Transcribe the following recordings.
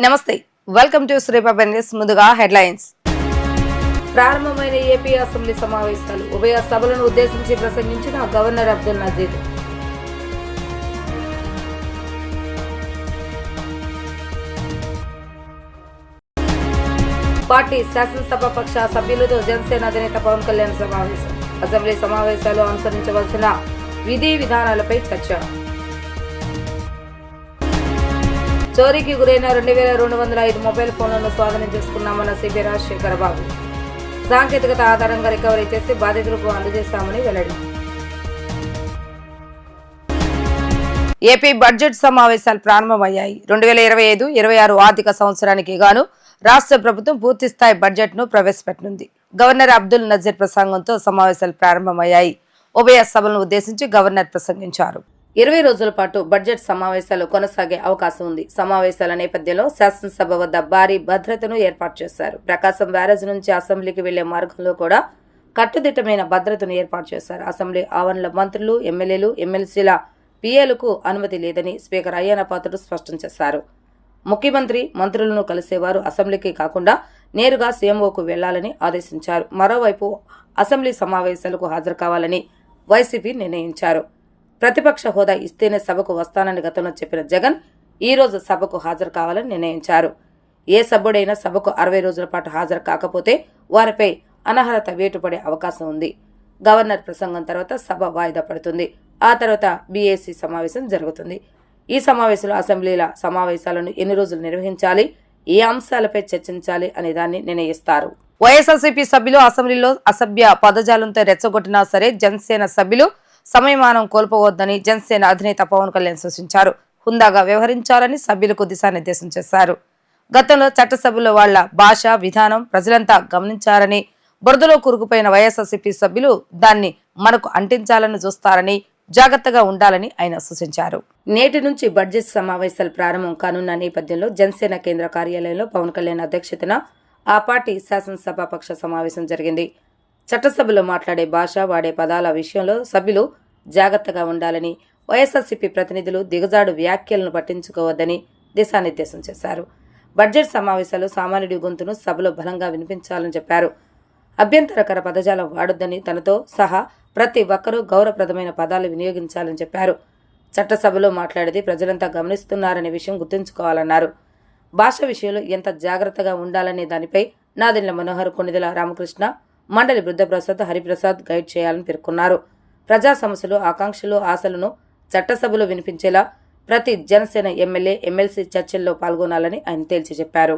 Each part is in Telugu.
నమస్తే, వెల్కమ్ టు శ్రీబాబా న్యూస్. ముందుగా హెడ్లైన్స్. ప్రారంభమైన ఏపీ అసెంబ్లీ సమావేశాలు. ఉభయ సభలను ఉద్దేశించి ప్రసంగించిన గవర్నర్ అబ్దుల్ నజీర్. పార్టీ శాసనసభాపక్ష సభ్యులతో జనసేన అధినేత పవన్ కళ్యాణ్ సమావేశం. అసెంబ్లీ సమావేశాలు అనుసరించవలసిన విధి విధానాలపై చర్చ. చోరీకి గురైన 2205 మొబైల్ ఫోన్లను స్వాధీనం చేసుకున్నామన్న సిపి రాజశేఖర బాబు. సాంకేతికత ఆధారంగా రికవరీ చేసి బాధితులకు అందజేస్తామని వెల్లడి. ఏపీ బడ్జెట్ సమావేశాలు ప్రారంభమయ్యాయి. 2025-26 ఆర్థిక సంవత్సరానికి గాను రాష్ట్ర ప్రభుత్వం పూర్తిస్థాయి బడ్జెట్ ను ప్రవేశపెట్టనుంది. గవర్నర్ అబ్దుల్ నజీర్ ప్రసంగంతో సమావేశాలు ప్రారంభమయ్యాయి. ఉభయ సభలను ఉద్దేశించి గవర్నర్ ప్రసంగించారు. 20 రోజుల పాటు బడ్జెట్ సమావేశాలు కొనసాగే అవకాశం ఉంది. సమావేశాల నేపథ్యంలో శాసనసభ వద్ద భారీ భద్రతను ఏర్పాటు చేశారు. ప్రకాశం బ్యారేజ్ నుంచి అసెంబ్లీకి వెళ్లే మార్గంలో కూడా కట్టుదిట్టమైన భద్రతను ఏర్పాటు చేశారు. అసెంబ్లీ ఆవరణలో మంత్రులు, ఎమ్మెల్యేలు, ఎమ్మెల్సీల పిఏలకు అనుమతి లేదని స్పీకర్ అయ్యన్న పాత్రుడు స్పష్టం చేశారు. ముఖ్యమంత్రి మంత్రులను కలిసేవారు అసెంబ్లీకి కాకుండా నేరుగా సీఎంఓకు వెళ్లాలని ఆదేశించారు. మరోవైపు అసెంబ్లీ సమావేశాలకు హాజరు కావాలని వైసీపీ నిర్ణయించారు. ప్రతిపక్ష హోదా ఇస్తేనే సభకు వస్తానని గతంలో చెప్పిన జగన్ ఈ రోజు సభకు హాజరు కావాలని నిర్ణయించారు. ఏ సభ్యుడైనా సభకు 60 రోజుల పాటు హాజరు కాకపోతే వారిపై అనర్హత వేటు పడే అవకాశం ఉంది. గవర్నర్ ప్రసంగం తర్వాత సభ వాయిదా పడుతుంది. ఆ తర్వాత బీఏసీ సమావేశం జరుగుతుంది. ఈ సమావేశంలో అసెంబ్లీల సమావేశాలను ఎన్ని రోజులు నిర్వహించాలి, ఏ అంశాలపై చర్చించాలి అనే దాన్ని నిర్ణయిస్తారు. వైఎస్ఆర్సీపీ సభ్యులు అసెంబ్లీలో అసభ్య పదజాలంతో రెచ్చగొట్టినా సరే జనసేన సభ్యులు సమయమానం కోల్పోవద్దని జనసేన అధినేత పవన్ కళ్యాణ్ సూచించారు. హుందాగా వ్యవహరించాలని సభ్యులకు దిశానిర్దేశం చేశారు. గతంలో చట్టసభలో వాళ్ల భాష విధానం ప్రజలంతా గమనించారని, బురదలో కూరుకుపోయిన వైఎస్ఆర్సీపీ సభ్యులు దాన్ని మనకు అంటించాలని చూస్తారని, జాగ్రత్తగా ఉండాలని ఆయన సూచించారు. నేటి నుంచి బడ్జెట్ సమావేశాలు ప్రారంభం కానున్న నేపథ్యంలో జనసేన కేంద్ర కార్యాలయంలో పవన్ కళ్యాణ్ అధ్యక్షతన ఆ పార్టీ శాసనసభాపక్ష సమావేశం జరిగింది. చట్టసభలో మాట్లాడే భాష, వాడే పదాల విషయంలో సభ్యులు జాగ్రత్తగా ఉండాలని, వైఎస్ఆర్సీపీ ప్రతినిధులు దిగజాడు వ్యాఖ్యలను పట్టించుకోవద్దని దిశానిర్దేశం చేశారు. బడ్జెట్ సమావేశాలు సామాన్యుడి గొంతును సభలో బలంగా వినిపించాలని చెప్పారు. అభ్యంతరకర పదజాలం వాడొద్దని, తనతో సహా ప్రతి ఒక్కరూ గౌరవప్రదమైన పదాలు వినియోగించాలని చెప్పారు. చట్టసభలో మాట్లాడేది ప్రజలంతా గమనిస్తున్నారనే విషయం గుర్తుంచుకోవాలన్నారు. భాష విషయంలో ఎంత జాగ్రత్తగా ఉండాలనే దానిపై నాదెండ్ల మనోహర్, కొణిదెల రామకృష్ణ, మండలి బుద్ధప్రసాద్, హరిప్రసాద్ గైడ్ చేయాలని పేర్కొన్నారు. ప్రజా సమస్యలు, ఆకాంక్షలు, ఆశలను చట్టసభలో వినిపించేలా ప్రతి జనసేన ఎమ్మెల్యే, ఎమ్మెల్సీ చర్చల్లో పాల్గొనాలని ఆయన తేల్చి చెప్పారు.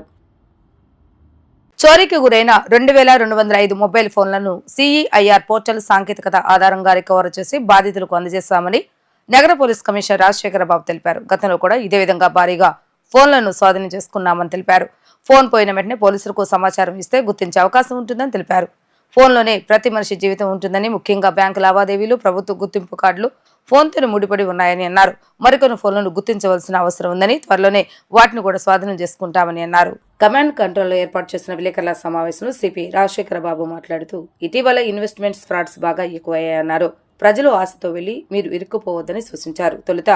చోరీకి గురైన 2205 మొబైల్ ఫోన్లను సిఈఐఆర్ పోర్టల్ సాంకేతికత ఆధారంగా రికవర్ చేసి బాధితులకు అందజేశామని నగర పోలీస్ కమిషనర్ రాజశేఖర బాబు తెలిపారు. గతంలో కూడా ఇదే విధంగా భారీగా ఫోన్లను స్వాధీనం చేసుకున్నామని తెలిపారు. ఫోన్ పోయిన వెంటనే పోలీసులకు సమాచారం ఇస్తే గుర్తించే అవకాశం ఉంటుందని తెలిపారు. ఫోన్లోనే ప్రతి మనిషి జీవితం ఉంటుందని, ముఖ్యంగా బ్యాంకు లావాదేవీలు, ప్రభుత్వ గుర్తింపు కార్డులు ఫోన్తో ముడిపడి ఉన్నాయని అన్నారు. మరికొన్ని ఫోన్లను గుర్తించవలసిన అవసరం ఉందని, త్వరలోనే వాటిని కూడా స్వాధీనం చేసుకుంటామని అన్నారు. కమాండ్ కంట్రోల్లో ఏర్పాటు చేసిన విలేకరుల సమావేశంలో సిపి రాజశేఖర బాబు మాట్లాడుతూ, ఇటీవల ఇన్వెస్ట్మెంట్స్ ఫ్రాడ్స్ బాగా ఎక్కువయ్యాయన్నారు. ప్రజలు ఆశతో వెళ్లి మీరు ఇరుక్కుపోవద్దని సూచించారు. తొలుత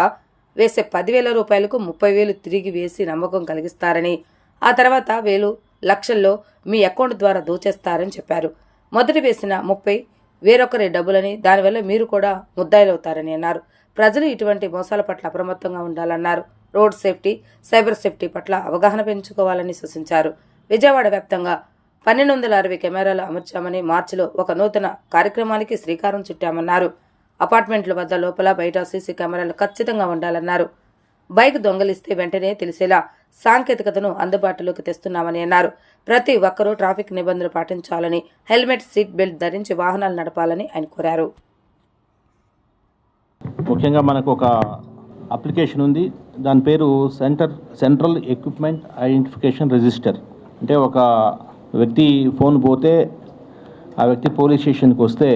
వేసే 10,000 రూపాయలకు 30,000 తిరిగి వేసి నమ్మకం కలిగిస్తారని, ఆ తర్వాత 1,000 లక్షల్లో మీ అకౌంట్ ద్వారా దోచేస్తారని చెప్పారు. మొదటి వేసిన 30 వేరొకరి డబ్బులని, దానివల్ల మీరు కూడా ముద్దాయిలవుతారని అన్నారు. ప్రజలు ఇటువంటి మోసాల పట్ల అప్రమత్తంగా ఉండాలన్నారు. రోడ్ సేఫ్టీ, సైబర్ సేఫ్టీ పట్ల అవగాహన పెంచుకోవాలని సూచించారు. విజయవాడ వ్యాప్తంగా 1260 కెమెరాలు అమర్చామని, మార్చిలో ఒక నూతన కార్యక్రమానికి శ్రీకారం చుట్టామన్నారు. అపార్ట్మెంట్ల వద్ద లోపల బయట సీసీ కెమెరాలు ఖచ్చితంగా ఉండాలన్నారు. బైక్ దొంగలిస్తే వెంటనే తెలిసేలా సాంకేతికతను అందుబాటులోకి తెస్తున్నామని అన్నారు. ప్రతి ఒక్కరూ ట్రాఫిక్ నిబంధనలు పాటించాలని, హెల్మెట్, సీట్ బెల్ట్ ధరించి వాహనాలు నడపాలని ఆయన కోరారు. ముఖ్యంగా మనకు ఒక అప్లికేషన్ ఉంది. దాని పేరు సెంట్రల్ ఎక్విప్మెంట్ ఐడెంటిఫికేషన్ రిజిస్టర్. అంటే ఒక వ్యక్తి ఫోన్ పోతే ఆ వ్యక్తి పోలీస్ స్టేషన్కి వస్తే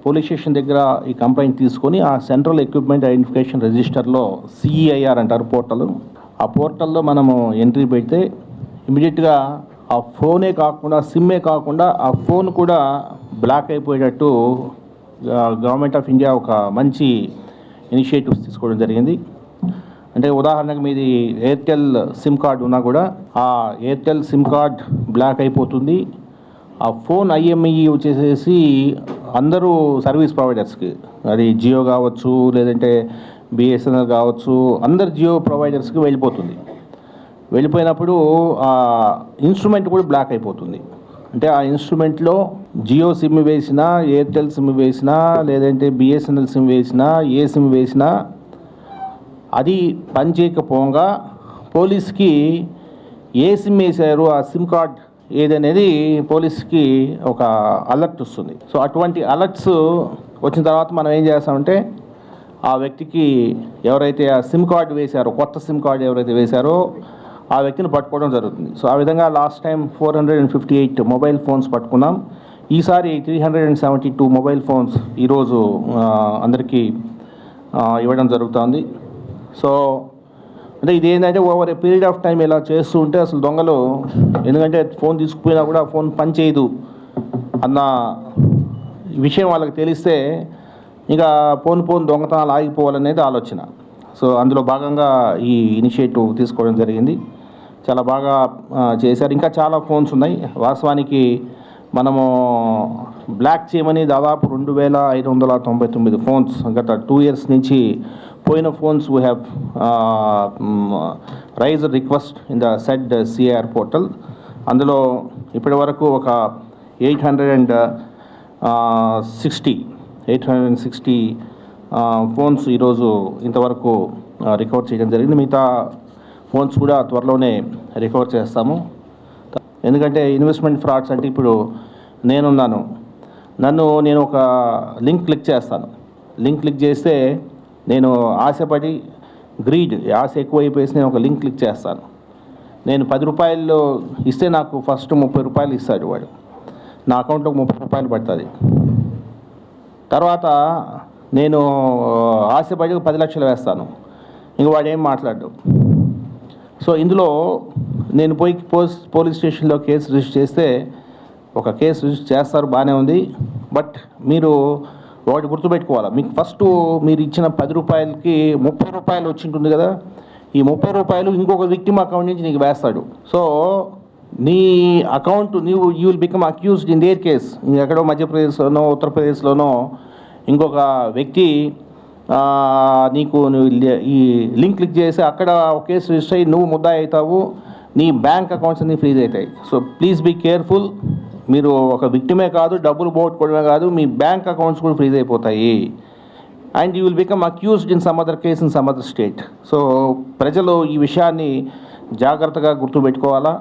పోలీస్ స్టేషన్ దగ్గర ఈ కంప్లైంట్ తీసుకొని ఆ సెంట్రల్ ఎక్విప్మెంట్ ఐడెంటిఫికేషన్ రిజిస్టర్లో సిఈఐఆర్ అంటారు పోర్టల్. ఆ పోర్టల్లో మనము ఎంట్రీ పెడితే ఇమీడియట్గా ఆ ఫోనే కాకుండా, సిమ్మే కాకుండా ఆ ఫోన్ కూడా బ్లాక్ అయిపోయేటట్టు గవర్నమెంట్ ఆఫ్ ఇండియా ఒక మంచి ఇనిషియేటివ్స్ తీసుకోవడం జరిగింది. అంటే ఉదాహరణకు మీది ఎయిర్టెల్ సిమ్ కార్డ్ ఉన్నా కూడా ఆ ఎయిర్టెల్ సిమ్ కార్డ్ బ్లాక్ అయిపోతుంది. ఆ ఫోన్ IMEI వచ్చేసేసి అందరూ సర్వీస్ ప్రొవైడర్స్కి, అది జియో కావచ్చు లేదంటే BSNL కావచ్చు, అందరు జియో ప్రొవైడర్స్కి వెళ్ళిపోయినప్పుడు ఆ ఇన్స్ట్రుమెంట్ కూడా బ్లాక్ అయిపోతుంది. అంటే ఆ ఇన్స్ట్రుమెంట్లో జియో సిమ్ వేసినా, ఎయిర్టెల్ సిమ్ వేసినా, లేదంటే BSNL సిమ్ వేసినా, ఏ సిమ్ వేసినా అది పనిచేయకపోగా పోలీస్కి ఏ సిమ్ వేశారు, ఆ సిమ్ కార్డ్ ఏదనేది పోలీస్కి ఒక అలర్ట్ వస్తుంది. సో అటువంటి అలర్ట్స్ వచ్చిన తర్వాత మనం ఏం చేస్తామంటే ఆ వ్యక్తికి ఎవరైతే ఆ సిమ్ కార్డు వేశారో, కొత్త సిమ్ కార్డు ఎవరైతే వేశారో ఆ వ్యక్తిని పట్టుకోవడం జరుగుతుంది. సో ఆ విధంగా లాస్ట్ టైం 458 మొబైల్ ఫోన్స్ పట్టుకున్నాం. ఈసారి 372 మొబైల్ ఫోన్స్ ఈరోజు అందరికీ ఇవ్వడం జరుగుతుంది. సో అంటే ఇది ఏంటంటే over a period of time ఇలా చేస్తూ ఉంటే అసలు దొంగలు, ఎందుకంటే ఫోన్ తీసుకుపోయినా కూడా ఫోన్ పనిచేయదు అన్న విషయం వాళ్ళకి తెలిస్తే ఇక పోను దొంగతనాలు ఆగిపోవాలనేది ఆలోచన. సో అందులో భాగంగా ఈ ఇనిషియేటివ్ తీసుకోవడం జరిగింది. చాలా బాగా చేశారు. ఇంకా చాలా ఫోన్స్ ఉన్నాయి. వాస్తవానికి మనము బ్లాక్ చేయమని దాదాపు 2599 ఫోన్స్ గత 2 years నుంచి పోయిన phones we have raise request in the said CIR portal. అందులో ఇప్పటి వరకు ఒక 860 ఫోన్స్ ఈరోజు ఇంతవరకు రికవర్ చేయడం జరిగింది. మిగతా ఫోన్స్ కూడా త్వరలోనే రికవర్ చేస్తాము. ఎందుకంటే ఇన్వెస్ట్మెంట్ ఫ్రాడ్స్ అంటే ఇప్పుడు నేను ఒక లింక్ క్లిక్ చేస్తాను. లింక్ క్లిక్ చేస్తే నేను ఆశపడి ఆశ ఎక్కువైపోయేసి నేను ఒక లింక్ క్లిక్ చేస్తాను. నేను 10 రూపాయలు ఇస్తే నాకు ఫస్ట్ 30 రూపాయలు ఇస్తాడు వాడు. నా అకౌంట్లోకి 30 రూపాయలు పడుతుంది. తర్వాత నేను ఆశపడి 10 లక్షలు వేస్తాను. ఇంక వాడు ఏం మాట్లాడు. సో ఇందులో నేను పోయి పోలీస్ స్టేషన్లో కేసు రిజిస్టర్ చేస్తే ఒక కేసు రిజిస్టర్ చేస్తారు, బాగానే ఉంది. బట్ మీరు ఒకటి గుర్తుపెట్టుకోవాలి, మీకు ఫస్ట్ మీరు ఇచ్చిన 10 రూపాయలకి 30 రూపాయలు వచ్చి ఉంటుంది కదా, ఈ 30 రూపాయలు ఇంకొక విక్టిమ్ అకౌంట్ నుంచి నీకు వేస్తాడు. సో నీ account you will become accused in there case. ఎక్కడో మధ్యప్రదేశ్లోనో ఉత్తరప్రదేశ్లోనో ఇంకొక వ్యక్తి నీకు ఈ లింక్ క్లిక్ చేసి అక్కడ ఒక కేసు రిజిస్టర్ అయ్యి నువ్వు ముద్దాయి అవుతావు, నీ బ్యాంక్ అకౌంట్స్ అన్నీ ఫ్రీజ్ అవుతాయి. So please be careful. మీరు ఒక విక్టిమే కాదు, డబ్బులు పోగొట్టుకోవడమే కాదు, మీ బ్యాంక్ అకౌంట్స్ కూడా ఫ్రీజ్ అయిపోతాయి. And you will become accused in some other case in some other state. So ప్రజలు ఈ విషయాన్ని జాగ్రత్తగా గుర్తుపెట్టుకోవాలా.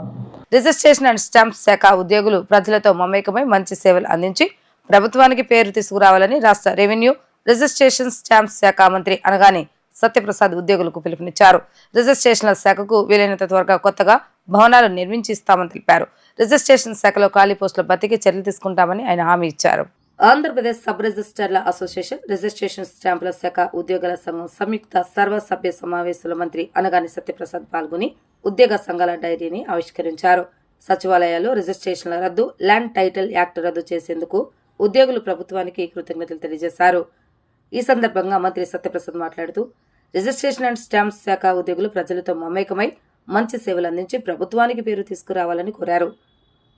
రిజిస్ట్రేషన్ అండ్ స్టాంప్స్ శాఖ ఉద్యోగులు ప్రజలతో మమేకమై మంచి సేవలు అందించి ప్రభుత్వానికి పేరు తీసుకురావాలని రాష్ట్ర రెవెన్యూ రిజిస్ట్రేషన్ స్టాంప్స్ శాఖ మంత్రి అనగానే సత్యప్రసాద్ ఉద్యోగులకు పిలుపునిచ్చారు. రిజిస్ట్రేషన్ల శాఖకు వీలైనంత త్వరగా కొత్తగా భవనాలు నిర్మించి ఇస్తామని తెలిపారు. రిజిస్ట్రేషన్ శాఖలో ఖాళీ పోస్టుల భర్తీకి చర్యలు తీసుకుంటామని ఆయన హామీ ఇచ్చారు. ఆంధ్రప్రదేశ్ సబ్ రిజిస్టర్ల అసోసియేషన్ రిజిస్ట్రేషన్ స్టాంపుల శాఖ ఉద్యోగుల సంఘం సంయుక్త సర్వసభ్య సమావేశంలో మంత్రి అనగాని సత్యప్రసాద్ పాల్గొని ఉద్యోగ సంఘాల డైరీని ఆవిష్కరించారు. సచివాలయాల్లో రిజిస్ట్రేషన్ల రద్దు, ల్యాండ్ టైటిల్ యాక్ట్ రద్దు చేసేందుకు ఉద్యోగులు ప్రభుత్వానికి కృతజ్ఞతలు తెలియజేశారు. ఈ సందర్భంగా మంత్రి సత్యప్రసాద్ మాట్లాడుతూ రిజిస్ట్రేషన్ అండ్ స్టాంప్స్ శాఖ ఉద్యోగులు ప్రజలతో మమేకమై మంచి సేవలు అందించి ప్రభుత్వానికి పేరు తీసుకురావాలని కోరారు.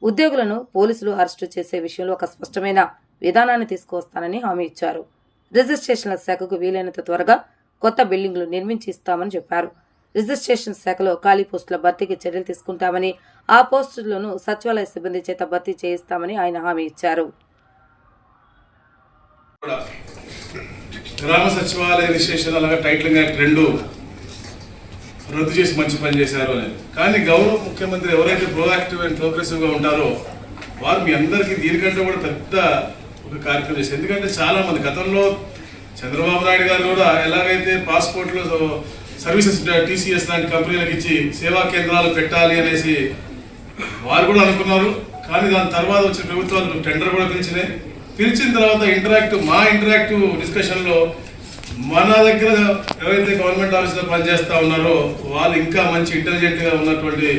ఉద్యోగులను పోలీసులు అరెస్టు చేసే విషయంలో ఒక స్పష్టమైన విధానాన్ని తీసుకువస్తానని హామీ ఇచ్చారు. రిజిస్ట్రేషన్ల శాఖకు వీలైనంత త్వరగా కొత్త బిల్డింగ్లు నిర్మించి ఇస్తామని చెప్పారు. రిజిస్ట్రేషన్ శాఖలో ఖాళీ పోస్టుల భర్తీకి చర్యలు తీసుకుంటామని, ఆ పోస్టులను సచివాలయ సిబ్బంది చేత భర్తీ చేయిస్తామని ఆయన హామీ ఇచ్చారు. గ్రామ సచివాలయ రిజిస్ట్రేషన్ అలాగే టైటిలింగ్ యాక్ట్ 2 రద్దు చేసి మంచి పని చేశారు అనేది. కానీ గౌరవ ముఖ్యమంత్రి ఎవరైతే ప్రోయాక్టివ్ అండ్ ప్రోగ్రెసివ్గా ఉంటారో వారు మీ అందరికీ దీనికంటే కూడా పెద్ద ఒక కార్యక్రమం చేశారు. ఎందుకంటే చాలామంది గతంలో చంద్రబాబు నాయుడు గారు కూడా ఎలాగైతే పాస్పోర్ట్లో సర్వీసెస్ TCS లాంటి కంపెనీలకు ఇచ్చి సేవా కేంద్రాలు పెట్టాలి అనేసి వారు కూడా అనుకున్నారు. కానీ దాని తర్వాత వచ్చిన ప్రభుత్వాలు టెండర్ కూడా పిలిచిన తర్వాత మా ఇంటరాక్టివ్ డిస్కషన్లో మన దగ్గర ఎవరైతే గవర్నమెంట్ ఆఫీసులో పనిచేస్తూ ఉన్నారో వాళ్ళు ఇంకా మంచి ఇంటెలిజెంట్గా ఉన్నటువంటి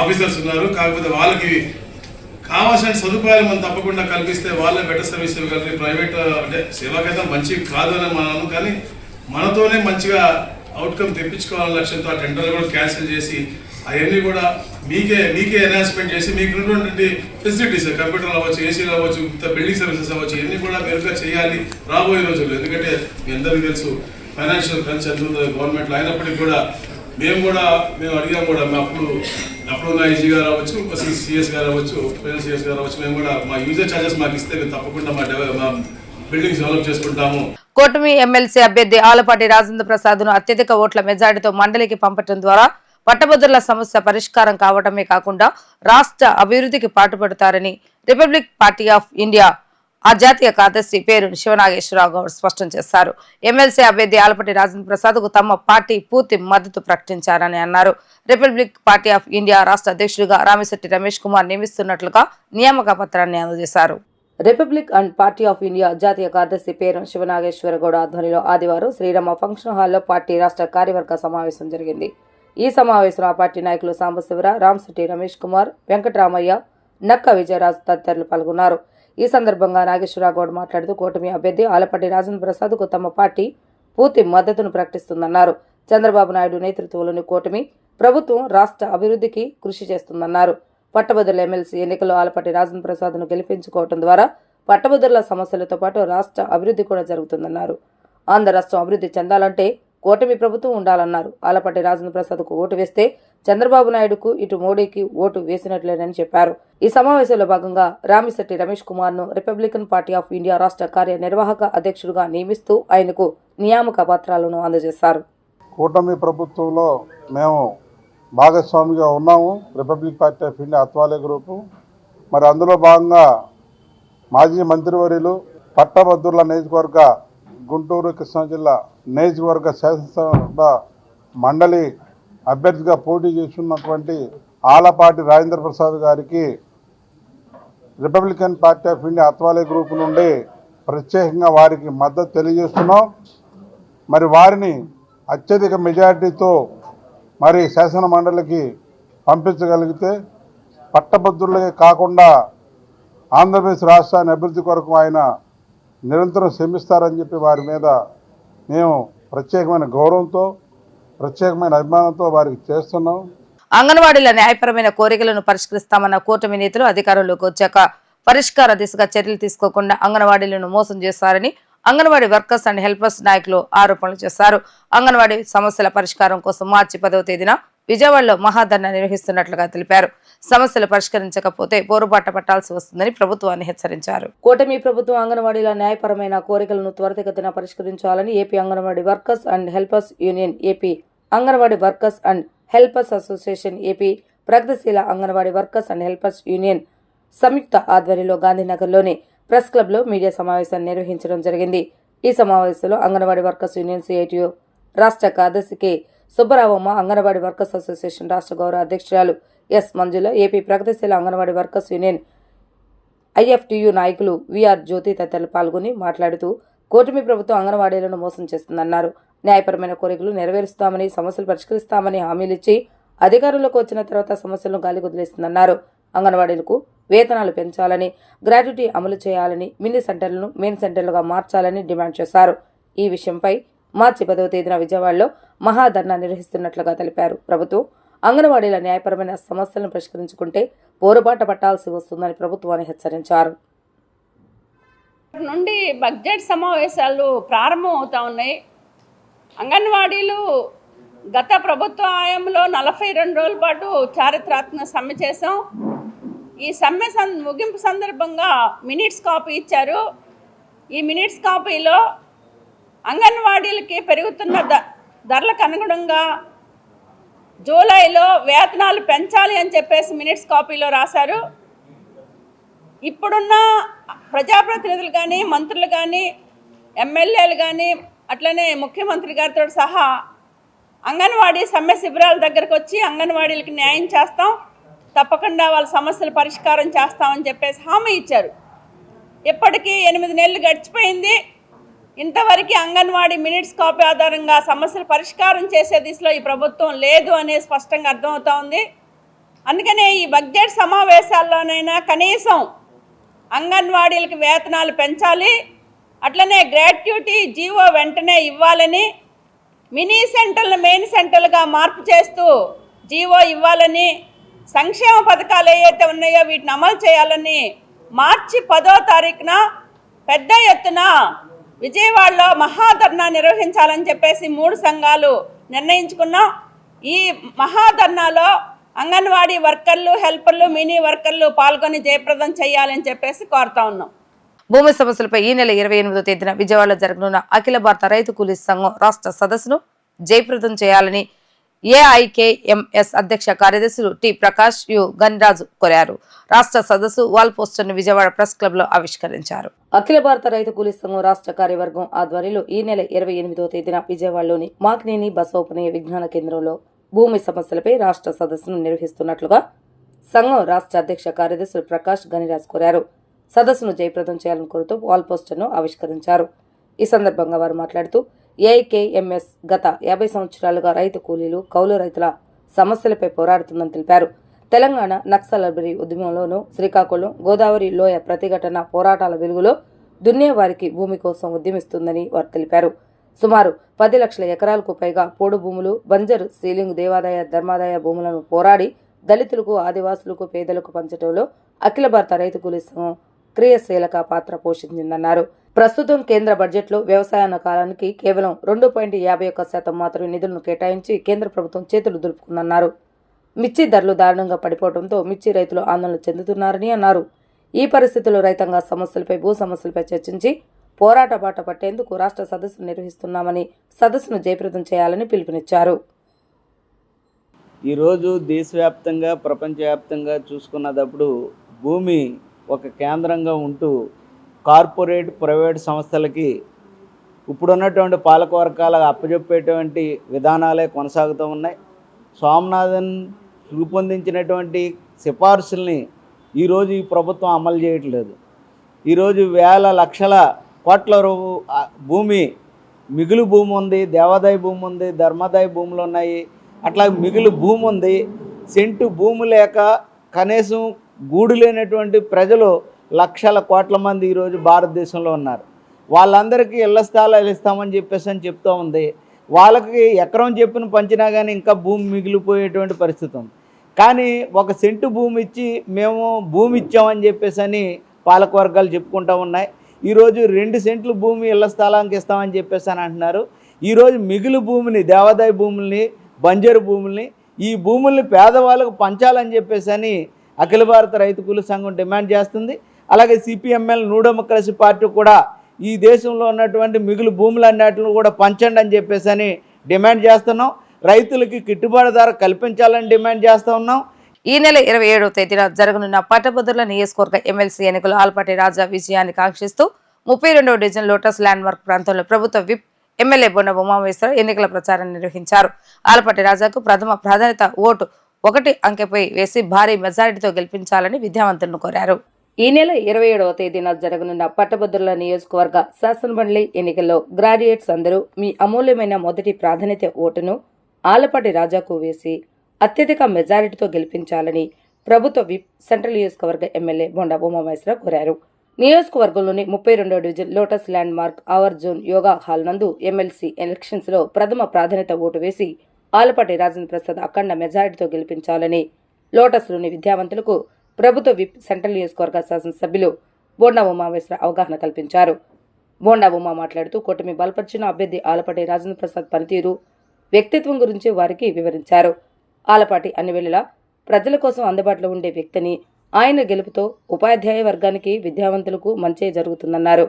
ఆఫీసర్స్ ఉన్నారు. కాకపోతే వాళ్ళకి కావాల్సిన సదుపాయాలు మనం తప్పకుండా కల్పిస్తే వాళ్ళే బెటర్ సర్వీస్ ఇవ్వగలరు. ప్రైవేట్ అంటే సేవా కేంద్రం మంచి కాదు అని మనం, కానీ మనతోనే మంచిగా అవుట్కమ్ తెప్పించుకోవాలనే లక్ష్యంతో ఆ టెండర్లు కూడా క్యాన్సిల్ చేసి అవన్నీ కూడా మీకే అనౌన్స్మెంట్ చేసి మీకు ఉన్నటువంటి ఫెసిలిటీస్ కంప్యూటర్లు అవ్వచ్చు, ఏసీలు అవ్వచ్చు, బిల్డింగ్ సర్వీసెస్ అవ్వచ్చు, ఇవన్నీ కూడా మెరుగ్గా చేయాలి రాబోయే రోజుల్లో. ఎందుకంటే మీ అందరికీ తెలుసు ఫైనాన్షియల్ క్రంచ్ ఎంత ఉందో గవర్నమెంట్లో. అయినప్పటికీ కూడా మేము అడిగాం కూడా అప్పుడు ఉన్న ఐజీ గారు అవ్వచ్చు, సిఎస్ గారు అవ్వచ్చు, ఫైనల్ సిఎస్ గారు అవ్వచ్చు, మేము కూడా మా యూజర్ ఛార్జెస్ మాకు ఇస్తే మేము తప్పకుండా మా బిల్డింగ్స్ డెవలప్ చేసుకుంటాము. కూటమి ఎమ్మెల్సీ అభ్యర్థి ఆలపాటి రాజేంద్ర ప్రసాద్ ను అత్యధిక ఓట్ల మెజారిటీతో మండలికి పంపటం ద్వారా పట్టభద్రుల సమస్య పరిష్కారం కావడమే కాకుండా రాష్ట్ర అభివృద్ధికి పాటుపడతారని రిపబ్లిక్ పార్టీ ఆఫ్ ఇండియా ఆ జాతీయ కార్యదర్శి పేరు శివనాగేశ్వరరావు గౌడ్ స్పష్టం చేశారు. ఎమ్మెల్సీ అభ్యర్థి ఆలపాటి రాజేంద్ర ప్రసాద్ కు తమ పార్టీ పూర్తి మద్దతు ప్రకటించారని అన్నారు. రిపబ్లిక్ పార్టీ ఆఫ్ ఇండియా రాష్ట్ర అధ్యక్షుడిగా రామిశెట్టి రమేష్ కుమార్ నియమిస్తున్నట్లుగా నియామక పత్రాన్ని అందజేశారు. Republic and party of India జాతీయ కార్యదర్శి పేరు శివనాగేశ్వర గౌడ ఆధ్వర్యంలో ఆదివారం శ్రీరామ ఫంక్షన్ హాల్లో పార్టీ రాష్ట్ర కార్యవర్గ సమావేశం జరిగింది. ఈ సమావేశంలో ఆ పార్టీ నాయకులు సాంబశివర, రామిశెట్టి రమేష్ కుమార్, వెంకటరామయ్య, నక్క విజయరాజు తదితరులు పాల్గొన్నారు. ఈ సందర్భంగా నాగేశ్వరరావు గౌడ్ మాట్లాడుతూ కూటమి అభ్యర్థి ఆలపాటి రాజేంద్ర ప్రసాద్ కు తమ పార్టీ పూర్తి మద్దతును ప్రకటిస్తుందన్నారు. చంద్రబాబు నాయుడు నేతృత్వంలోని కూటమి ప్రభుత్వం రాష్ట్ర అభివృద్ధికి కృషి చేస్తుందన్నారు. పట్టభద్రుల ఎమ్మెల్సీ ఎన్నికల్లో ఆలపాటి రాజేంద్ర ప్రసాద్ ను గెలిపించుకోవడం ద్వారా పట్టభద్రుల సమస్యలతో పాటు రాష్ట్ర అభివృద్ధి కూడా జరుగుతుందన్నారు. ఆంధ్ర రాష్ట్రం అభివృద్ధి చెందాలంటే కూటమి ప్రభుత్వం ఉండాలన్నారు. ఆలపాటి రాజేంద్ర ప్రసాద్ కు ఓటు వేస్తే చంద్రబాబు నాయుడుకు ఇటు మోడీకి ఓటు వేసినట్లేనని చెప్పారు. ఈ సమావేశంలో భాగంగా రామిశెట్టి రమేష్ కుమార్ ను రిపబ్లికన్ పార్టీ ఆఫ్ ఇండియా రాష్ట్ర కార్యనిర్వాహక అధ్యక్షుడిగా నియమిస్తూ ఆయనకు నియామక పత్రాలను అందజేశారు. కూటమి ప్రభుత్వంలో మేము భాగస్వామిగా ఉన్నాము. Republic party of India Athawale group. మరి అందులో భాగంగా మాజీ మంత్రివర్యులు పట్టభద్రుల నియోజకవర్గ గుంటూరు కృష్ణా జిల్లా నియోజకవర్గ శాసనసభ మండలి అభ్యర్థిగా పోటీ చేస్తున్నటువంటి ఆలపాటి రాజేంద్ర ప్రసాద్ గారికి Republican party of India Athawale group నుండి ప్రత్యేకంగా వారికి మద్దతు తెలియజేస్తున్నాం. మరి వారిని అత్యధిక మెజారిటీతో మరి శాసన మండలికి పంపించగలిగితే పట్టభద్రులకే కాకుండా ఆంధ్రప్రదేశ్ రాష్ట్రాన్ని అభివృద్ధి కొరకు ఆయన నిరంతరం శ్రమిస్తారని చెప్పి వారి మీద మేము ప్రత్యేకమైన గౌరవంతో ప్రత్యేకమైన అభిమానంతో వారికి చేస్తున్నాం. అంగన్వాడీల న్యాయపరమైన కోరికలను పరిష్కరిస్తామన్న కూటమి నేతలు అధికారంలోకి వచ్చాక పరిష్కార దిశగా చర్యలు తీసుకోకుండా అంగన్వాడీలను మోసం చేశారని అంగన్వాడీ వర్కర్స్ అండ్ హెల్పర్స్ నాయకులు ఆరోపణలు చేశారు. అంగన్వాడీ సమస్యల పరిష్కారం కోసం మార్చి 10వ తేదీన విజయవాడలో మహాధర్నా నిర్వహిస్తున్నట్లుగా తెలిపారు. సమస్యలు పరిష్కరించకపోతే పోరుబాట పట్టాల్సి వస్తుందని ప్రభుత్వాన్ని హెచ్చరించారు. కూటమి ప్రభుత్వం అంగన్వాడీల న్యాయపరమైన కోరికలను త్వరితగతిన పరిష్కరించాలని AP anganwadi workers and helpers union, AP anganwadi workers and helpers association, AP ప్రగతిశీల anganwadi workers and helpers union సంయుక్త ఆధ్వర్యంలో గాంధీనగర్లోని ప్రెస్ క్లబ్ లో మీడియా సమావేశాన్ని నిర్వహించడం జరిగింది. ఈ సమావేశంలో అంగన్వాడీ వర్కర్స్ యూనియన్ సిఐటియు రాష్ట్ర కార్యదర్శి K Subbaravamma, anganwadi workers association రాష్ట్ర గౌరవ అధ్యక్షురాలు ఎస్ మంజుల, ఏపీ ప్రగతిశీల అంగన్వాడీ వర్కర్స్ యూనియన్ ఐఎఫ్టియు నాయకులు విఆర్ జ్యోతి తదితరులు పాల్గొని మాట్లాడుతూ కూటమి ప్రభుత్వం అంగన్వాడీలను మోసం చేస్తుందన్నారు. న్యాయపరమైన కోరికలు నెరవేరుస్తామని, సమస్యలు పరిష్కరిస్తామని హామీలిచ్చి అధికారంలోకి వచ్చిన తర్వాత సమస్యలను గాలి కుదిలేస్తుందన్నారు. అంగన్వాడీలకు వేతనాలు పెంచాలని, గ్రాట్యుటీ అమలు చేయాలని, మినీ సెంటర్లను మెయిన్ సెంటర్లుగా మార్చాలని డిమాండ్ చేశారు. ఈ విషయంపై మార్చి 10వ తేదీన విజయవాడలో మహాధర్నా నిర్వహిస్తున్నట్లుగా తెలిపారు. ప్రభుత్వం అంగన్వాడీల న్యాయపరమైన సమస్యలను పరిష్కరించుకుంటే పోరుబాట పట్టాల్సి వస్తుందని ప్రభుత్వాన్ని హెచ్చరించారు. నుండి బడ్జెట్ సమావేశాలు ప్రారంభం అవుతా ఉన్నాయి. అంగన్వాడీలు గత ప్రభుత్వ హయాంలో 42 రోజుల పాటు చారిత్రాత్మక సమ్మె చేసాం. ఈ సమ్మె ముగింపు సందర్భంగా మినిట్స్ కాపీ ఇచ్చారు. ఈ మినిట్స్ కాపీలో అంగన్వాడీలకి పెరుగుతున్న ధరలకు అనుగుణంగా జూలైలో వేతనాలు పెంచాలి అని చెప్పేసి మినిట్స్ కాపీలో రాశారు. ఇప్పుడున్న ప్రజాప్రతినిధులు కానీ, మంత్రులు కానీ, ఎమ్మెల్యేలు కానీ, అట్లనే ముఖ్యమంత్రి గారితో సహా అంగన్వాడీ సమ్మె శిబిరాల దగ్గరకు వచ్చి అంగన్వాడీలకి న్యాయం చేస్తాం, తప్పకుండా వాళ్ళ సమస్యలు పరిష్కారం చేస్తామని చెప్పేసి హామీ ఇచ్చారు. ఇప్పటికీ 8 నెలలు గడిచిపోయింది. ఇంతవరకు అంగన్వాడీ మినిట్స్ కాపీ ఆధారంగా సమస్యలు పరిష్కారం చేసే దిశలో ఈ ప్రభుత్వం లేదు అనేది స్పష్టంగా అర్థమవుతా ఉంది. అందుకనే ఈ బడ్జెట్ సమావేశాల్లోనైనా కనీసం అంగన్వాడీలకి వేతనాలు పెంచాలి, అట్లనే గ్రాట్యుటీ జీవో వెంటనే ఇవ్వాలని, మినీ సెంటర్లు మెయిన్ సెంటర్లుగా మార్పు చేస్తూ జీవో ఇవ్వాలని, సంక్షేమ పథకాలు ఏవైతే ఉన్నాయో వీటిని అమలు చేయాలని మార్చి 10వ తారీఖున పెద్ద ఎత్తున విజయవాడలో మహాధర్నా నిర్వహించాలని చెప్పేసి 3 సంఘాలు నిర్ణయించుకున్నాం. ఈ మహాధర్నాలో అంగన్వాడీ వర్కర్లు, హెల్పర్లు, మినీ వర్కర్లు పాల్గొని జయప్రదం చేయాలని చెప్పేసి కోరుతా ఉన్నాం. భూమి సమస్యలపై ఈ నెల 28వ తేదీన విజయవాడలో జరగనున్న అఖిల భారత రైతు కూలీ సంఘం రాష్ట్ర సదస్సును జయప్రదం చేయాలని ఏఐకేఎంఎస్ అధ్యక్ష కార్యదర్శులు టి ప్రకాష్ యు గన్రాజు కోరారు. రాష్ట్ర సదస్సు వాల్ పోస్టర్ ను విజయవాడ ప్రెస్ క్లబ్ లో ఆవిష్కరించారు. అఖిల భారత రైతు కూలీ సంఘం రాష్ట్ర కార్యవర్గం ఆధ్వర్యంలో ఈ నెల 28వ తేదీన విజయవాడలోని మాకినేని బసవోపనయ విజ్ఞాన కేంద్రంలో భూమి సమస్యలపై రాష్ట్ర సదస్సును నిర్వహిస్తున్నట్లుగా సంఘం రాష్ట్ర అధ్యక్ష కార్యదర్శులు ప్రకాష్ గనిరాజ్ కోరారు. సదస్సును జయప్రదం చేయాలని కోరుతూ వాల్ పోస్టర్ ను ఆవిష్కరించారు. ఈ సందర్భంగా వారు మాట్లాడుతూ ఏఐకేఎంఎస్ గత 50 సంవత్సరాలుగా రైతు కూలీలు, కౌలు రైతుల సమస్యలపై పోరాడుతుందని తెలిపారు. తెలంగాణ నక్సలబరీ ఉద్యమంలోనూ శ్రీకాకుళం, గోదావరి లోయ ప్రతిఘటన పోరాటాల వెలుగులో దున్నేవారికి భూమి కోసం ఉద్యమిస్తుందని వారు తెలిపారు. సుమారు 10 లక్షల ఎకరాలకు పైగా పోడు భూములు, బంజరు, సీలింగ్, దేవాదాయ, ధర్మాదాయ భూములను పోరాడి దళితులకు, ఆదివాసులకు, పేదలకు పంచడంలో అఖిల భారత రైతు కూలీ సంఘం క్రియాశీలక పాత్ర పోషించిందన్నారు. ప్రస్తుతం కేంద్ర బడ్జెట్లో వ్యవసాయ కాలానికి కేవలం 2.51% మాత్రమే నిధులను కేటాయించి కేంద్ర ప్రభుత్వం చేతులు దులుపుకుందన్నారు. మిర్చి ధరలు దారుణంగా పడిపోవడంతో మిర్చి రైతులు ఆందోళన చెందుతున్నారని అన్నారు. ఈ పరిస్థితుల్లో రైతాంగ సమస్యలపై, భూ సమస్యలపై చర్చించి పోరాట బాట పట్టేందుకు రాష్ట్ర సదస్సు నిర్వహిస్తున్నామని, సదస్సును జయప్రదం చేయాలని పిలుపునిచ్చారు. ఈరోజు దేశవ్యాప్తంగా, ప్రపంచవ్యాప్తంగా చూసుకున్నప్పుడు భూమి ఒక కేంద్రంగా ఉంటూ కార్పొరేట్, ప్రైవేట్ సంస్థలకి ఇప్పుడున్నటువంటి పాలకవర్గాలకు అప్పచెప్పేటువంటి విధానాలే కొనసాగుతూ ఉన్నాయి. స్వామినాథన్ రూపొందించినటువంటి సిఫార్సుల్ని ఈరోజు ఈ ప్రభుత్వం అమలు చేయట్లేదు. ఈరోజు వేల లక్షల కోట్ల భూమి, మిగులు భూమి ఉంది, దేవాదాయ భూమి ఉంది, ధర్మాదాయ భూములు ఉన్నాయి. అట్లా మిగులు భూమి ఉంది. సెంటు భూమి లేక కనీసం గూడు లేనటువంటి ప్రజలు లక్షల కోట్ల మంది ఈరోజు భారతదేశంలో ఉన్నారు. వాళ్ళందరికీ ఇళ్ల స్థలాలు ఇస్తామని చెప్తూ ఉంది. వాళ్ళకి ఎకరం చెప్పిన పంచినా కానీ ఇంకా భూమి మిగిలిపోయేటువంటి పరిస్థితి ఉంది. కానీ ఒక సెంటు భూమి ఇచ్చి మేము భూమి ఇచ్చామని చెప్పేసి పాలకవర్గాలు చెప్పుకుంటూ ఉన్నాయి. ఈరోజు 2 సెంట్లు భూమి ఇళ్ల స్థలానికి ఇస్తామని చెప్పేసి అంటున్నారు. ఈరోజు మిగులు భూమిని, దేవాదాయ భూముల్ని, బంజరు భూముల్ని, ఈ భూముల్ని పేదవాళ్ళకు పంచాలని చెప్పేసి అఖిల భారత రైతు కూలీ సంఘం డిమాండ్ చేస్తుంది. అలాగే సిపిఎంఎల్, న్యూ డెమోక్రసీ పార్టీ కూడా ఈ దేశంలో ఉన్నటువంటి మిగులు భూములన్నిటిని కూడా పంచండి అని చెప్పేసి డిమాండ్ చేస్తున్నాం. రైతులకి గిట్టుబాటు ధర కల్పించాలని డిమాండ్ చేస్తూ ఉన్నాం. ఈ నెల 27వ తేదీన జరగనున్న పట్టభద్రుల నియోజకవర్గ ఎమ్మెల్సీ ఎన్నికలు ఆలపాటి రాజా విజయాన్ని కాంక్షిస్తూ 32వ డివిజన్ లోటస్ ల్యాండ్ మార్క్ ప్రాంతంలో ప్రభుత్వ విప్ ఎమ్మెల్యే బొండ ఉమామహేశ్వరరావు ఎన్నికల ప్రచారం నిర్వహించారు. ఆలపాటి రాజాకు ప్రథమ ప్రాధాన్యత ఓటు 1 అంకెపై వేసి భారీ మెజారిటీతో గెలిపించాలని విద్యావంతులను కోరారు. ఈ నెల 27వ తేదీన జరగనున్న పట్టభద్రుల నియోజకవర్గ శాసనమండలి ఎన్నికల్లో గ్రాడ్యుయేట్స్ అందరూ మీ అమూల్యమైన మొదటి ప్రాధాన్యత ఓటును ఆలపాటి రాజాకు వేసి అత్యధిక మెజారిటీతో గెలిపించాలని ప్రభుత్వ విప్ సెంట్రల్ నియోజకవర్గ ఎమ్మెల్యే బొండ ఉమామహేశ్వరరావు కోరారు. నియోజకవర్గంలోని 32వ division lotus landmark our zone yoga hall నందు ఎమ్మెల్సీ ఎలక్షన్స్ లో ప్రథమ ప్రాధాన్యత ఓటు వేసి ఆలపాటి రాజేంద్ర ప్రసాద్ అఖండ మెజారిటీతో గెలిపించాలని లోటస్లోని విద్యావంతులకు ప్రభుత్వ విప్ సెంట్రల్ నియోజకవర్గ శాసనసభ్యులు బోండా ఉమామహేశ్వరరావు అవగాహన కల్పించారు. బోండా ఉమా మాట్లాడుతూ కూటమి బలపరిచిన అభ్యర్థి ఆలపాటి రాజేంద్ర ప్రసాద్ పనితీరు, వ్యక్తిత్వం గురించి వారికి వివరించారు. ఆలపాటి అన్ని వేళలా ప్రజల కోసం అందుబాటులో ఉండే వ్యక్తిని, ఆయన గెలుపుతో ఉపాధ్యాయ వర్గానికి, విద్యావంతులకు మంచే జరుగుతుందన్నారు.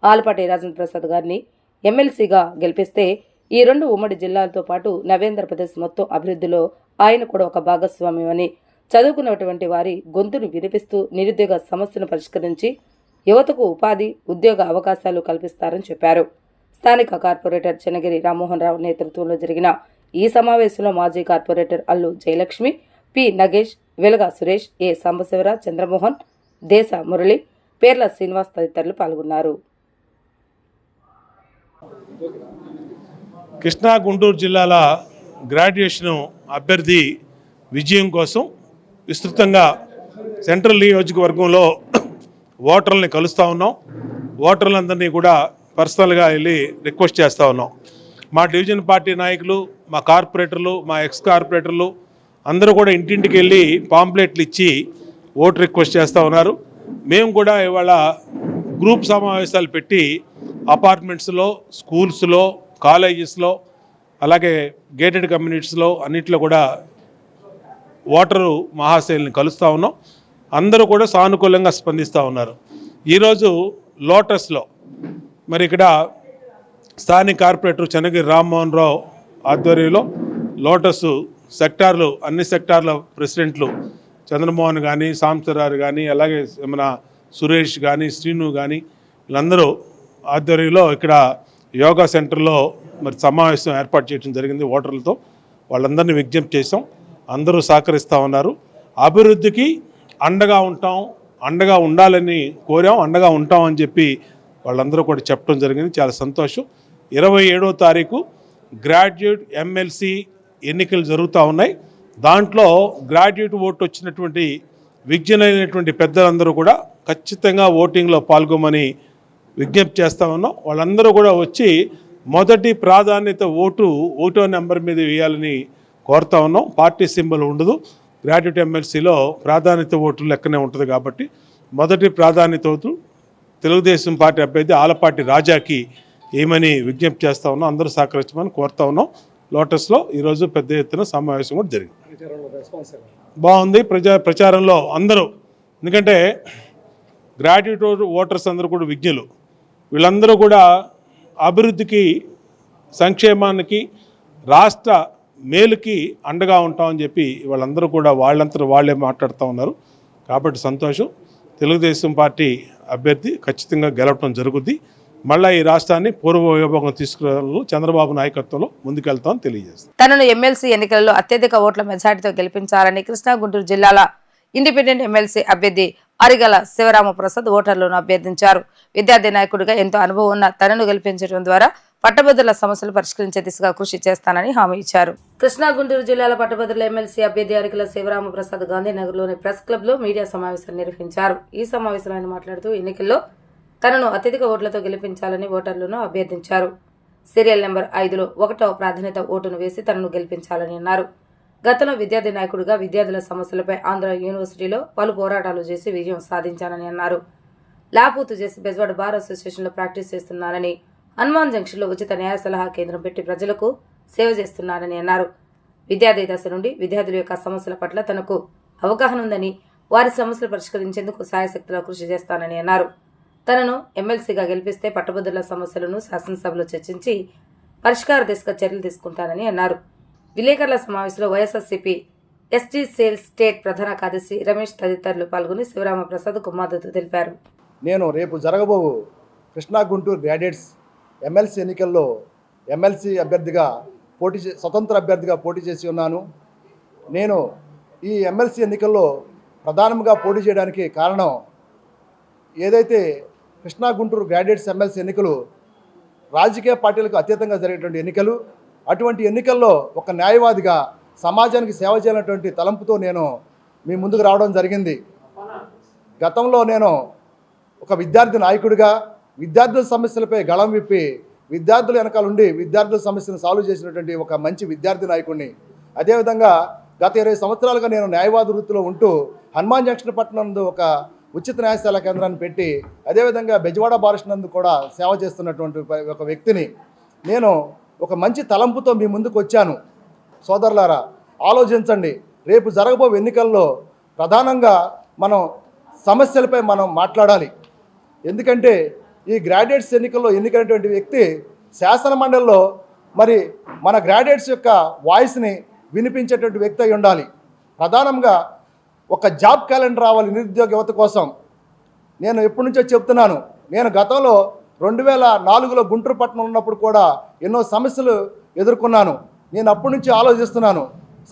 ఆలపాటి రాజేంద్ర ప్రసాద్ గారిని ఎమ్మెల్సీగా గెలిపిస్తే ఈ 2 ఉమ్మడి జిల్లాలతో పాటు నవేంద్రప్రదేశ్ మొత్తం అభివృద్ధిలో ఆయన కూడా ఒక భాగస్వామ్యమని, చదువుకున్నటువంటి వారి గొంతును వినిపిస్తూ నిరుద్యోగ సమస్యను పరిష్కరించి యువతకు ఉపాధి, ఉద్యోగ అవకాశాలు కల్పిస్తారని చెప్పారు. స్థానిక కార్పొరేటర్ చెన్నగిరి రామ్మోహన్ రావు నేతృత్వంలో జరిగిన ఈ సమావేశంలో మాజీ కార్పొరేటర్ అల్లు జయలక్ష్మి, పి నగేష్, వెలగా సురేష్, ఏ సాంబశివర, చంద్రమోహన్, దేశ మురళి, పేర్ల శ్రీనివాస్ తదితరులు పాల్గొన్నారు. కృష్ణా గుంటూరు జిల్లాల గ్రాడ్యుయేషన్ అభ్యర్థి విజయం కోసం విస్తృతంగా సెంట్రల్ నియోజకవర్గంలో ఓటర్లని కలుస్తూ ఉన్నాం. ఓటర్లందరినీ కూడా పర్సనల్గా వెళ్ళి రిక్వెస్ట్ చేస్తూ ఉన్నాం. మా డివిజన్ పార్టీ నాయకులు, మా కార్పొరేటర్లు, మా ఎక్స్ కార్పొరేటర్లు అందరూ కూడా ఇంటింటికి వెళ్ళి పాంప్లెట్లు ఇచ్చి ఓటు రిక్వెస్ట్ చేస్తూ ఉన్నారు. మేము కూడా ఇవాళ గ్రూప్ సమావేశాలు పెట్టి అపార్ట్మెంట్స్లో, స్కూల్స్లో, కాలేజెస్లో, అలాగే గేటెడ్ కమ్యూనిటీస్లో అన్నింటిలో కూడా ఓటరు మహాశైలిని కలుస్తూ ఉన్నాం. అందరూ కూడా సానుకూలంగా స్పందిస్తూ ఉన్నారు. ఈరోజు లోటస్లో మరి ఇక్కడ స్థానిక కార్పొరేటర్ చెన్నగిరి రామ్మోహన్ రావు ఆధ్వర్యంలో లోటస్ సెక్టార్లు, అన్ని సెక్టార్ల ప్రెసిడెంట్లు చంద్రమోహన్ కానీ, సాంబశివరావు కానీ, అలాగే మన సురేష్ కానీ, శ్రీను కానీ వీళ్ళందరూ ఆధ్వర్యంలో ఇక్కడ యోగా సెంటర్లో మరి సమావేశం ఏర్పాటు చేయడం జరిగింది. ఓటర్లతో వాళ్ళందరినీ విజ్ఞప్తి చేసాం. అందరూ సహకరిస్తూ ఉన్నారు. అభివృద్ధికి అండగా ఉంటాం, అండగా ఉండాలని కోరాం, అండగా ఉంటాం అని చెప్పి వాళ్ళందరూ కూడా చెప్పడం జరిగింది. చాలా సంతోషం. 27వ తారీఖు గ్రాడ్యుయేట్ ఎమ్మెల్సీ ఎన్నికలు జరుగుతూ ఉన్నాయి. దాంట్లో గ్రాడ్యుయేట్ ఓటు వచ్చినటువంటి విజ్ఞులైనటువంటి పెద్దలందరూ కూడా ఖచ్చితంగా ఓటింగ్లో పాల్గొమని విజ్ఞప్తి చేస్తూ ఉన్నాం. వాళ్ళందరూ కూడా వచ్చి మొదటి ప్రాధాన్యత ఓటో నెంబర్ మీద వేయాలని కోరుతా ఉన్నాం. పార్టీ సింబల్ ఉండదు. గ్రాడ్యుయేట్ ఎమ్మెల్సీలో ప్రాధాన్యత ఓటు లెక్కనే ఉంటుంది కాబట్టి మొదటి ప్రాధాన్యత ఓటు తెలుగుదేశం పార్టీ అభ్యర్థి ఆలపాటి రాజాకి ఏమని విజ్ఞప్తి చేస్తూ ఉన్నాం. అందరూ సహకరించమని కోరుతా ఉన్నాం. లోటస్లో ఈరోజు పెద్ద ఎత్తున సమావేశం కూడా జరిగింది. బాగుంది ప్రచారంలో అందరూ. ఎందుకంటే గ్రాడ్యుయేట్ ఓటర్స్ అందరూ కూడా విజ్ఞులు. వీళ్ళందరూ కూడా అభివృద్ధికి, సంక్షేమానికి, రాష్ట్ర మేలుకి అండగా ఉంటామని చెప్పి వాళ్ళందరూ కూడా వాళ్ళంతా వాళ్ళే మాట్లాడుతూ ఉన్నారు. కాబట్టి సంతోషం. తెలుగుదేశం పార్టీ అభ్యర్థి ఖచ్చితంగా గెలవటం జరుగుద్ది. మళ్ళీ ఈ రాష్ట్రాన్ని పూర్వ వైభవం తీసుకురావడంలో చంద్రబాబు నాయకత్వంలో ముందుకెళ్తామని తెలియజేస్తాం. తనను ఎమ్మెల్సీ ఎన్నికల్లో అత్యధిక ఓట్ల మెజార్టీతో గెలిపించాలని కృష్ణా, గుంటూరు జిల్లాల ఇండిపెండెంట్ ఎమ్మెల్సీ అభ్యర్థి అరిగల శివరామప్రసాద్ ఓటర్లను అభ్యర్థించారు. విద్యార్థి నాయకుడిగా ఎంతో అనుభవం ఉన్న తనను గెలిపించడం ద్వారా పట్టభద్రుల సమస్యలు పరిష్కరించే దిశగా కృషి చేస్తానని హామీ ఇచ్చారు. కృష్ణా, గుంటూరు జిల్లాల పట్టభద్రుల ఎమ్మెల్సీ అభ్యర్థి అరిగల శివరామప్రసాద్ గాంధీనగర్లోని ప్రెస్ క్లబ్ లో మీడియా సమావేశాన్ని నిర్వహించారు. ఈ సమావేశంలో ఆయన మాట్లాడుతూ ఎన్నికల్లో తనను అత్యధిక ఓట్లతో గెలిపించాలని ఓటర్లను అభ్యర్థించారు. సీరియల్ నెంబర్ 5లో 1వ ప్రాధాన్యత ఓటును వేసి తనను గెలిపించాలని అన్నారు. గతంలో విద్యార్థి నాయకుడిగా విద్యార్థుల సమస్యలపై ఆంధ్ర యూనివర్సిటీలో పలు పోరాటాలు చేసి విజయం సాధించానని అన్నారు. ల్యాబ్ చేసి బెజవాడ బార్ అసోసియేషన్లో ప్రాక్టీస్ చేస్తున్నానని, హనుమాన్ జంక్షన్లో ఉచిత న్యాయ సలహా కేంద్రం పెట్టి ప్రజలకు సేవ చేస్తున్నారని అన్నారు. విద్యార్థి దశ నుండి విద్యార్థుల యొక్క సమస్యల పట్ల తనకు అవగాహన ఉందని, వారి సమస్యలు పరిష్కరించేందుకు సాయశక్తిలో కృషి చేస్తానని అన్నారు. తనను ఎమ్మెల్సీగా గెలిపిస్తే పట్టభద్రుల సమస్యలను శాసనసభలో చర్చించి పరిష్కార దిశగా చర్యలు తీసుకుంటానని అన్నారు. విలేకరుల సమావేశంలో వైఎస్ఆర్సీపీ ఎస్టీ సేల్స్ స్టేట్ ప్రధాన కార్యదర్శి రమేష్ తదితరులు పాల్గొని శివరామప్రసాద్కు మద్దతు తెలిపారు. నేను రేపు జరగబోవు కృష్ణా, గుంటూరు గ్రాడ్యుయేట్స్ ఎమ్మెల్సీ ఎన్నికల్లో ఎమ్మెల్సీ అభ్యర్థిగా స్వతంత్ర అభ్యర్థిగా పోటీ చేసి ఉన్నాను. నేను ఈ ఎమ్మెల్సీ ఎన్నికల్లో ప్రధానంగా పోటీ చేయడానికి కారణం, ఏదైతే కృష్ణా, గుంటూరు గ్రాడ్యుయేట్స్ ఎమ్మెల్సీ ఎన్నికలు రాజకీయ పార్టీలకు అతీతంగా జరిగేటువంటి ఎన్నికలు. అటువంటి ఎన్నికల్లో ఒక న్యాయవాదిగా సమాజానికి సేవ చేయాలనేటువంటి తలంపుతో నేను మీ ముందుకు రావడం జరిగింది. గతంలో నేను ఒక విద్యార్థి నాయకుడిగా విద్యార్థుల సమస్యలపై గళం విప్పి విద్యార్థుల వెనకాల ఉండి విద్యార్థుల సమస్యను సాల్వ్ చేసినటువంటి ఒక మంచి విద్యార్థి నాయకుడిని. అదేవిధంగా గత 20 సంవత్సరాలుగా నేను న్యాయవాద వృత్తిలో ఉంటూ హనుమాన్ జంక్షన్ పట్టణంలో ఒక ఉచిత న్యాయశాల కేంద్రాన్ని పెట్టి, అదేవిధంగా బెజవాడ బారిస్ట్ నందు కూడా సేవ చేస్తున్నటువంటి ఒక వ్యక్తిని. నేను ఒక మంచి తలంపుతో మీ ముందుకు వచ్చాను. సోదరులారా, ఆలోచించండి. రేపు జరగబో ఎన్నికల్లో ప్రధానంగా మనం సమస్యలపై మనం మాట్లాడాలి. ఎందుకంటే ఈ గ్రాడ్యుయేట్స్ ఎన్నికల్లో ఎన్నికైనటువంటి వ్యక్తి శాసన మండలిలో మరి మన గ్రాడ్యుయేట్స్ యొక్క వాయిస్ని వినిపించేటువంటి వ్యక్తి అయి ఉండాలి. ప్రధానంగా ఒక జాబ్ క్యాలెండర్ రావాలి నిరుద్యోగ యువత కోసం. నేను ఎప్పటి నుంచో చెప్తున్నాను. నేను గతంలో 2004లో గుంటూరు పట్టణం ఉన్నప్పుడు కూడా ఎన్నో సమస్యలు ఎదుర్కొన్నాను. నేను అప్పటి నుంచి ఆలోచిస్తున్నాను,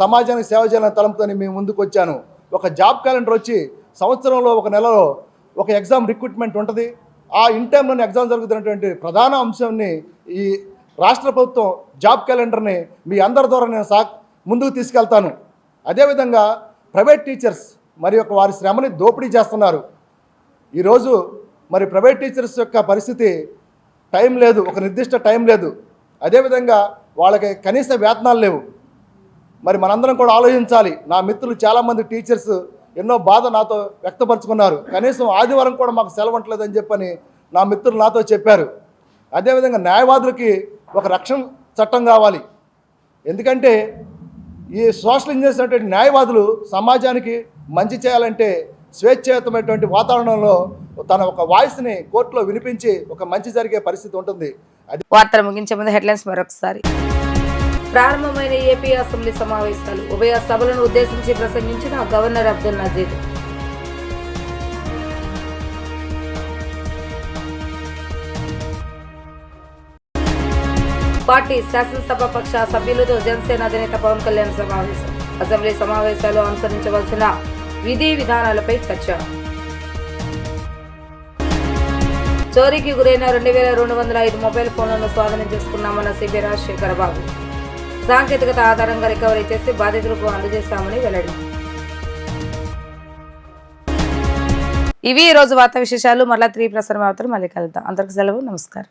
సమాజానికి సేవ చేయాలని తలంపుతో మీ ముందుకు వచ్చాను. ఒక జాబ్ క్యాలెండర్ వచ్చి సంవత్సరంలో ఒక నెలలో ఒక ఎగ్జామ్ రిక్రూట్మెంట్ ఉంటుంది. ఆ ఇన్ టైంలోనే ఎగ్జామ్ జరుగుతున్నటువంటి ప్రధాన అంశాన్ని ఈ రాష్ట్ర ప్రభుత్వం జాబ్ క్యాలెండర్ని మీ అందరి ద్వారా నేను ముందుకు తీసుకెళ్తాను. అదేవిధంగా ప్రైవేట్ టీచర్స్ మరి యొక్క వారి శ్రమని దోపిడీ చేస్తున్నారు. ఈరోజు మరి ప్రైవేట్ టీచర్స్ యొక్క పరిస్థితి టైం లేదు, ఒక నిర్దిష్ట టైం లేదు. అదేవిధంగా వాళ్ళకి కనీస వేతనాలు లేవు. మరి మనందరం కూడా ఆలోచించాలి. నా మిత్రులు చాలామంది టీచర్స్ ఎన్నో బాధ నాతో వ్యక్తపరుచుకున్నారు. కనీసం ఆదివారం కూడా మాకు సెలవు ఉండలేదని చెప్పని నా మిత్రులు నాతో చెప్పారు. అదేవిధంగా న్యాయవాదులకి ఒక రక్షణ చట్టం కావాలి. ఎందుకంటే ఈ సోషల్ ఇంజనీర్స్ అనేటువంటి న్యాయవాదులు సమాజానికి మంచి చేయాలంటే స్వేచ్ఛాయుతమైనటువంటి వాతావరణంలో తన ఒక వాయిస్ని కోర్టులో వినిపించి ఒక మంచి జరిగే పరిస్థితి ఉంటుంది. వార్తలు ముగించే ముందు హెడ్లైన్స్ మరొకసారి. ప్రారంభమైన ఏపీ అసెంబ్లీ సమావేశాలు, ఉభయ సభలను ఉద్దేశించి ప్రసంగించిన గవర్నర్ అబ్దుల్ నజీర్. పార్టీ శాసనసభ పక్ష సభ్యులతో జనసేన అధినేత పవన్ కళ్యాణ్ సమావేశం. అసెంబ్లీ సమావేశాలు అనుసరించవలసిన విధి విధానాలపై చర్చ. చోరీకి గురైన 2205 మొబైల్ ఫోన్లను స్వాధీనం చేసుకున్నామన్న సిపి రాజశేఖర్ బాబు. సాంకేతికత ఆధారంగా రికవరీ చేసి బాధితులకు అందజేశామని వెల్లడి. ఇవి ఈ రోజు వార్తా విశేషాలు. మరలా 3 ప్రసారం అవుతారు. మళ్ళీ కలుద్దాం. అందరికి సెలవు. నమస్కారం.